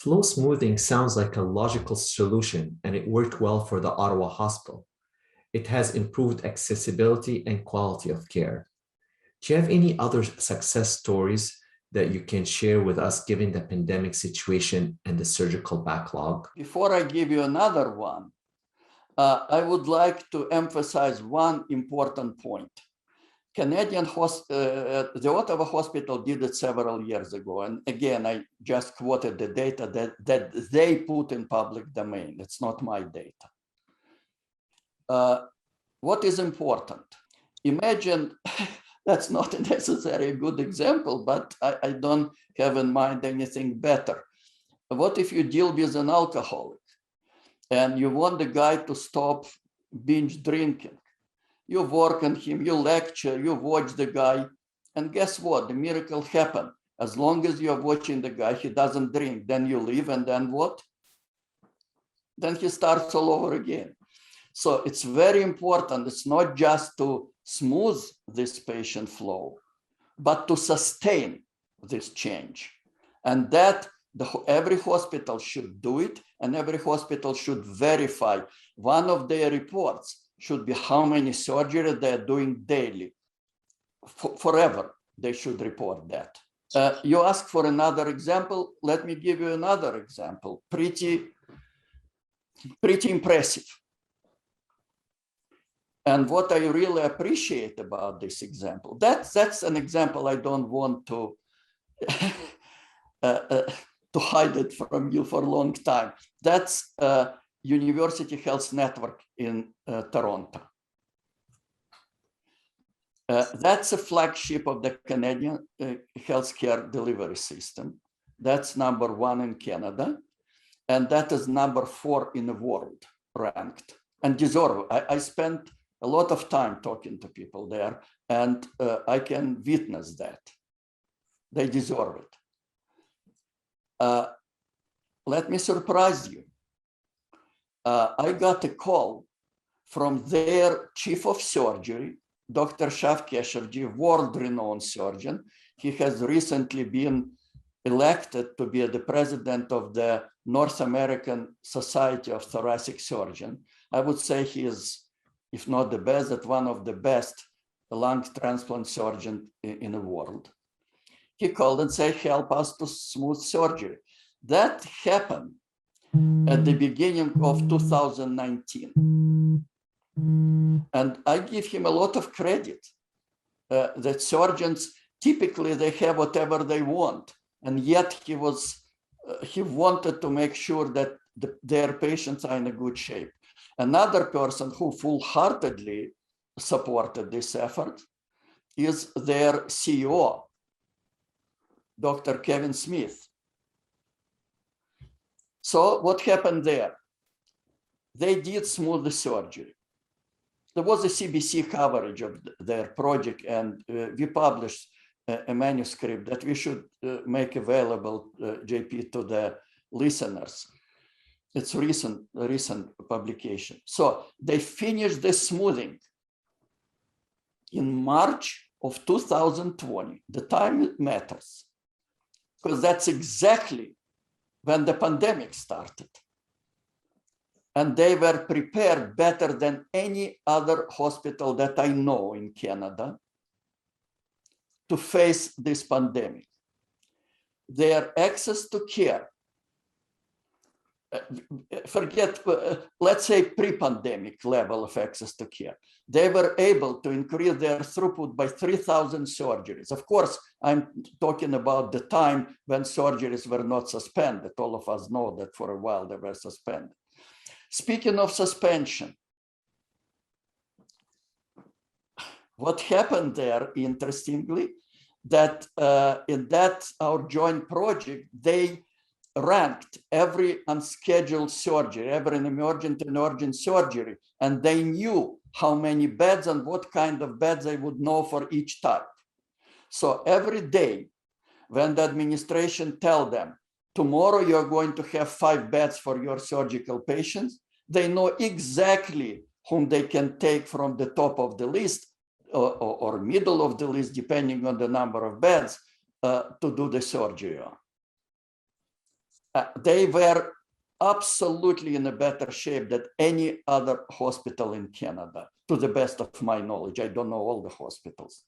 Flow smoothing sounds like a logical solution, and it worked well for the Ottawa Hospital. It has improved accessibility and quality of care. Do you have any other success stories that you can share with us given the pandemic situation and the surgical backlog? Before I give you another one, I would like to emphasize one important point. The Ottawa Hospital did it several years ago. And again, I just quoted the data that they put in public domain. It's not my data. What is important? Imagine, that's not necessarily a good example, but I don't have in mind anything better. What if you deal with an alcoholic and you want the guy to stop binge drinking? You work on him, you lecture, you watch the guy, and guess what? The miracle happened. As long as you're watching the guy, he doesn't drink. Then you leave, and then what? Then he starts all over again. So it's very important. It's not just to smooth this patient flow, but to sustain this change. And that every hospital should do it, and every hospital should verify. One of their reports should be how many surgeries they're doing daily. Forever, they should report that. You ask for another example. Let me give you another example. Pretty impressive. And what I really appreciate about this example, that's an example I don't want to to hide it from you for a long time. That's University Health Network in Toronto. That's a flagship of the Canadian healthcare delivery system. That's #1 in Canada. And that is #4 in the world ranked, and deserve. I spent a lot of time talking to people there, and I can witness that. They deserve it. Let me surprise you. I got a call from their chief of surgery, Dr. Shavkeshevji, world-renowned surgeon. He has recently been elected to be the president of the North American Society of Thoracic Surgeons. I would say he is, if not the best, that one of the best lung transplant surgeons in the world. He called and said, help us to smooth surgery. That happened at the beginning of 2019. And I give him a lot of credit that surgeons, typically they have whatever they want. And yet he wanted to make sure that their patients are in a good shape. Another person who full-heartedly supported this effort is their CEO, Dr. Kevin Smith. So what happened there? They did smooth the surgery. There was a CBC coverage of their project, and we published a manuscript that we should make available, JP, to the listeners. It's recent publication. So they finished the smoothing in March of 2020. The time matters, because that's exactly when the pandemic started. And they were prepared better than any other hospital that I know in Canada to face this pandemic. Their access to care, let's say pre-pandemic level of access to care, they were able to increase their throughput by 3,000 surgeries. Of course, I'm talking about the time when surgeries were not suspended. All of us know that for a while they were suspended. Speaking of suspension, what happened there, interestingly, that in that our joint project, they ranked every unscheduled surgery, every emergent and urgent surgery, and they knew how many beds and what kind of beds they would know for each type. So every day when the administration tell them, tomorrow you're going to have 5 beds for your surgical patients, they know exactly whom they can take from the top of the list or middle of the list, depending on the number of beds, to do the surgery on. They were absolutely in a better shape than any other hospital in Canada, to the best of my knowledge. I don't know all the hospitals.